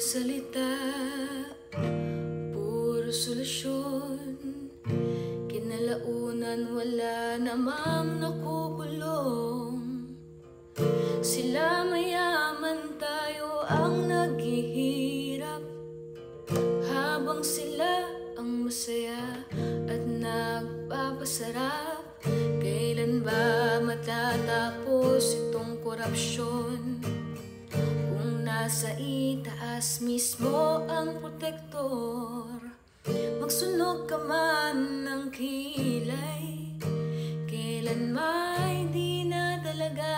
salita, puro solusyon. Kinalaunan wala namang nakukulong. Sila mayaman, tayo ang naghihirap, habang sila ang masaya at nagpapasarap. Kailan ba matatapos itong korupsyon? Kung nasa itaas mismo ang protektor, magsunog ka man ng kilay, kailan may di na talaga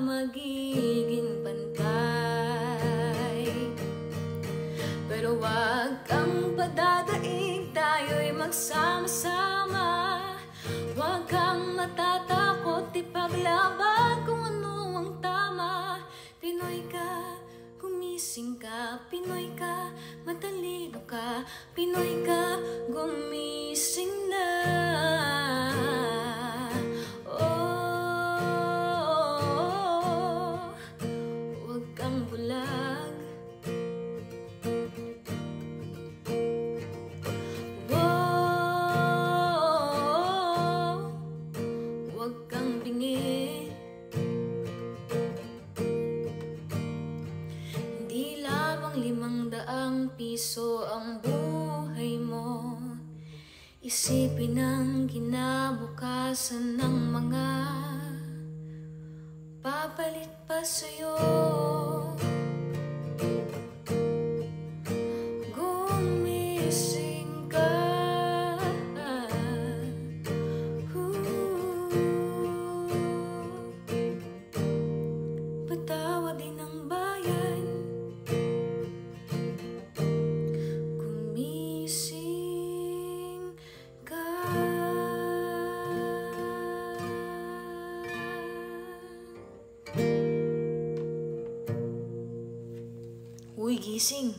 magiging pantay. Pero wag kang padadaig, tayo'y magsama-sama. Wag kang matatakot, ipaglaban kung ano ang tama. Pinoy ka, gumising ka. Pinoy ka, matalino ka. Pinoy ka, gumising na. Oh, wag kang bulag. Huwag kang bingi. Hindi lamang 500 piso ang buhay mo. Isipin ang kinabukasan ng mga papalit pa sa'yo. Gumising ka. Patawad din ang bayan. Gumising ka. Uy, gising.